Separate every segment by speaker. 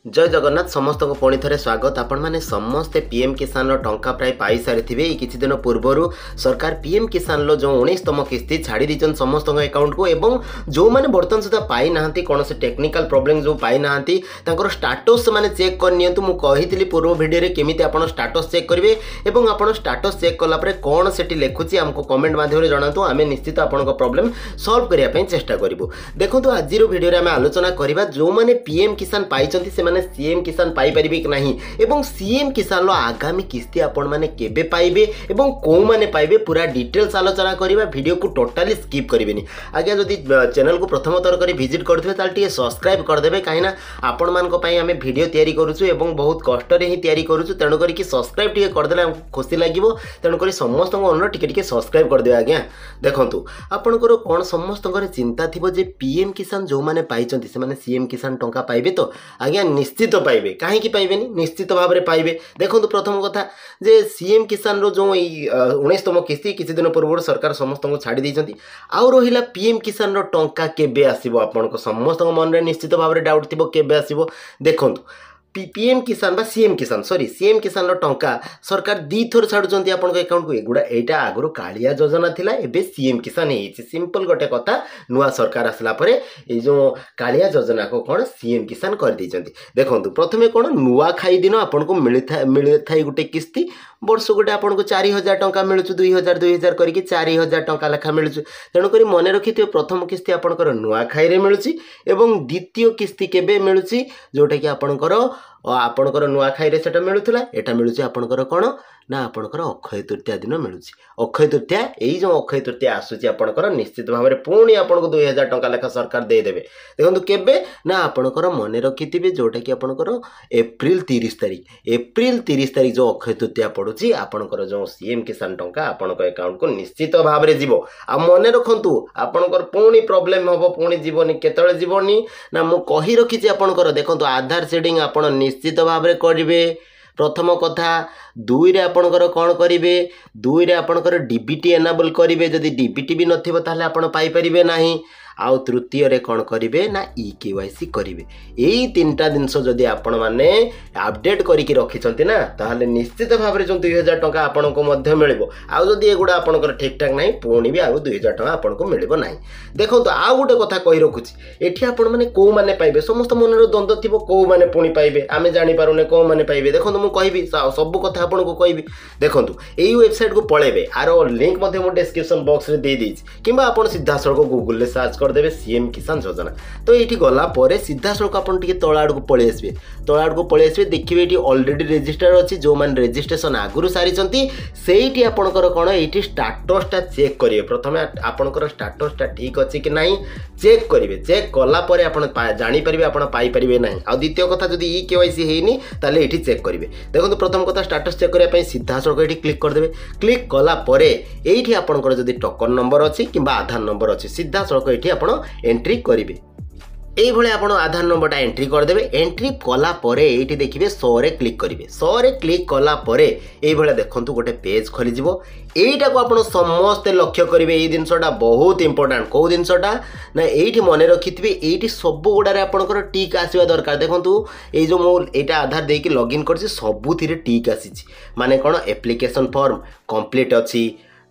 Speaker 1: जय जगन्नाथ समस्त को पुणी थे स्वागत। आपण मैंने समस्ते पीएम किसान टंका प्राय पाई सारी किसी दिन पूर्वर सरकार पीएम किसान जो 19तम किस्ती छाड़ी दीचन समस्त अकाउंट को एवं जो मैंने बर्तमान सुधा पाई ना कौन से टेक्निकल प्रोब्लेम जो पाई ना स्टाटस मैंने चेक करनी मुझे पूर्व वीडियो केमी आप स्टाटस चेक करेंगे और आप स्टाटस चेक कलापर कौन से लिखुची आमको कमेंट माध्यम जनातु आम निश्चित आपण प्रोब्लेम सॉल्व करने चेष्टा करूँ। देखो आज वीडियो आम आलोचना करवा जो मैंने पीएम किसान पाई से सीएम किसान पाई परिबे कि नहीं एवं सीएम किसान आगामी किस्ती आपण माने केबे पाइबे एवं को माने पाइबे पूरा डिटेल्स आलोचना करिबा। वीडियो को टोटाली स्किप करिवेनी। आगे जदि चैनल को प्रथम थर करी विजिट करथिबे ताल टिके सब्सक्राइब कर देबे काहेना आपण मान को पई हमें वीडियो तयारी करूछु एवं बहुत कष्ट रे ही तयारी करूछु तेणु करी कि सब्सक्राइब टिके कर देला खुशी लागिवो। तेणु करी समस्त को अनुरोध टिके टिके सब्सक्राइब कर देबे। आज्ञा देखंतु आपनकर कोन समस्त घरे चिंता थिबो जे पीएम किसान जो माने पाइचंती से माने सीएम किसान टंका पाइबे तो आज्ञा निश्चित पाइबे कहीं पाइबे निश्चित भाव में पाइबे। देखो प्रथम कथा जे सीएम किसान रो जो 19तम किस्ती किसी दिन पूर्व सरकार समस्त को छाड़ी देइछंती आउ रहिला पीएम किसान रो टंका केबे आसीबो आपन को समस्त मन रे निश्चित भाव में डाउट थिबो केबे आसीबो। देखंतु पीएम किसान बा सीएम किसान सॉरी सीएम किसान टंका सरकार दी थर छाड़ुचंती आपन को अकाउंट को एगुडा एटा आगरो कालिया योजना थिला एबे सीएम किसान हेछि सिंपल गोटे कथा नुआ सरकार आसला परे ए जो कालिया योजना को कोन सीएम किसान कर दैचंती। देखंतु प्रथमे कोन नुआ खाई दिन आपन को मिलथाई गोटे किस्ती वर्ष गोटे आपन को 4000 टंका मिलुछु 2000 करके 4000 टंका लेखा मिलुछु। तेणु करी मन रखिथियो प्रथम किस्ती आपनकर नुआ खाई रे मिलुछि एवं द्वितीय किस्ती केबे मिलुछि जोटा कि आपणकर नुआखाई रे सेटा मिलुथला एटा मिलुछि आपणकर कोन ना आपणकर अक्षय तृतीया दिन मिलुछि। अक्षय तृतीया एई जो अक्षय तृतीया आसुछि आपणकर निश्चित भाव में पुणी आपनको 2000 टंका लेखा सरकार दे देबे। देखंतु केबे ना आपणकर मने रखिथिबे जोटा कि आपणकर एप्रिल 30 तारिख जो अक्षय तृतीया पड़ुछि आपणकर जो सीएम किसान टंका आपणक अकाउंट को निश्चित भाव में जीवो। आ मने रखंतु आपणकर पुणी प्रॉब्लम हबो पुणी जीवनी केतळे जीवनी ना मु कहि रखिछि आपणकर। देखंतु आधार सेटिंग आपण निश्चित भाव में करिवे। प्रथम कथा दुई रे आपणकर कौन करिवे दुई रे आपणकर डीबीटी एनाबल करिवे जदि डीबीटी भी नथिबो ताले आपण पाई परिबे नाही। आउ तृतीय रे कौन करिवे ना ईकेवाईसी करिवे। एई तीनटा जिनस जदि आपण माने अपडेट करिकि रखिछंती ना ताले निश्चित भाव में जो 2000 टंका आपण को मध्य मिलिबो। आउ जदि एगुडा आपणकर ठीक ठाक नाही पुणी भी आउ 2000 टंका आपण को मिलिबो नाही। देखंतु आउ गोटे कथा कहि रखुछि एठी आपण माने को माने पाइबे समस्त मनर द्वंद्व थिबो को माने पुणी पाइबे आमे जानि पारुने को माने पाइबे। देखंतु मु कहिबि सब कथा आपण को कहिबि। देखंतु एई वेबसाइट को पळेबे आरो लिंक मध्ये मु डिस्क्रिप्शन बॉक्स रे दे देछि किबा आपण सीधा सळक गूगल रे सर्च करदेवे सीएम किसान योजना। तो ये गला पर सीधा सड़क आप तल आड़ को पलि आसबे तल आड़ को पलि आसबे देखिए ये ऑलरेडी रजिस्टर अच्छी जो मैंने रजिस्ट्रेशन आगुरी सारी से आपणकर कौन ये स्टाटसटा चेक करेंगे। प्रथम आपणकर स्टाटसटा ठीक अच्छी कि नहीं चेक करेंगे। चेक कलापर आप जापर आप पाइपर ना। आ द्वितीय कथा जब ईकेवाईसी होनी ताले ये चेक करेंगे। देखो प्रथम कथा स्टाटस चेक करने सीधा सड़क ये क्लिक करदे। क्लिक कलापर ये आपणकर जब टोकन नंबर अच्छी कि आधार नंबर अच्छी सीधा सड़क ये आप एंट्री करेंगे। यही भाई आप आधार नंबरटा एंट्री करदे। एंट्री कला परे ये देखिए 100 रे क्लिक करेंगे। 100 रे क्लिक कला परे ये भाई देखूँ गोटे पेज खोलीज यहीटा को आप समस्ते लक्ष्य करेंगे। ये जिनसटा बहुत इंपोर्टेंट कौ जिनसटा ना ये मन रखिथे ये सब गुड़ारे आपंकर टिक आसवा दरकार। देखूँ ये जो मुझे आधार देकी लॉगिन कर सबुति टिक आसी माने कौन एप्लिकेशन फॉर्म कंप्लीट अच्छी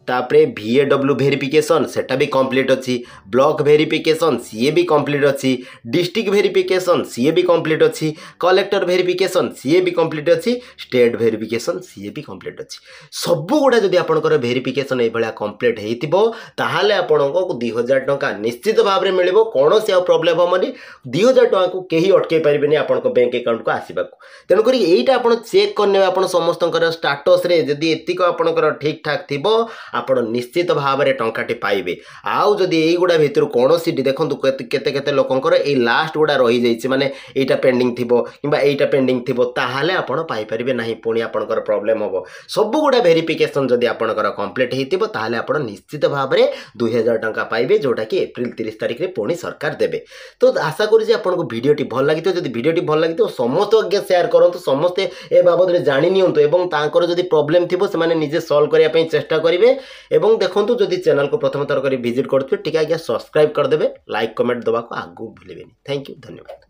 Speaker 1: तापरे VAW वेरिफिकेशन सेटा भी कंप्लीट अच्छी ब्लॉक वेरिफिकेशन सीए भी कंप्लीट अच्छी डिस्ट्रिक्ट वेरिफिकेशन सीए भी कंप्लीट अच्छी कलेक्टर वेरिफिकेशन सीए भी कंप्लीट अच्छी स्टेट वेरिफिकेशन सीए भी कंप्लीट अच्छी सबू गुड़ा जदि आपंकर वेरिफिकेशन ये कंप्लीट होइतिबो ताहाले आपनको 2000 टंका निश्चित भाव में मिलिबो। कौन से प्रॉब्लम हमनी 2000 टंका को केही अटके पारिबेनी आपनको बैंक अकाउंट को आसीबाको। तेणु करी एटा आपण चेक करने आपण समस्तंकर स्टाटस रे जदि एतिक आपणकर ठीक ठाक थिबो आपण निश्चित भाव में टंकाटी पाइबे। आउ जदि यही गुड़ा भितर कौन सी देखो केते लोकंकर ये लास्ट गुड़ा रही जाइए माने एटा पेंडिंग थिबो किंबा एटा पेंडिंग थिबो ताहाले आपण पाई परिबे नाही पुणी आपणकर प्रॉब्लम होबो। सब गुड़ा वेरिफिकेशन जदि आपणकर कंप्लीट हेतिबो ताहाले आपण निश्चित भाव में 2000 टंका पाइबे जोटा कि एप्रिल 30 तारिख रे पुणी सरकार देबे। तो आशा करूँ आपको वीडियोटी भल लगी जदि वीडियोटी भल लगी समस्त आगे शेयर करंतु समस्ते ए बाबद में जानि नियंतु एवं तांकर जदि प्रॉब्लम थिबो से माने निजे सॉल्व करिया पई चेष्टा करिवे। एवं देखंतु जदि चैनल को प्रथम थर कर विजिट करते टिके आज्ञा सब्सक्राइब करदे लाइक कमेंट दबा को आगू भूलेबेनी। थैंक यू धन्यवाद।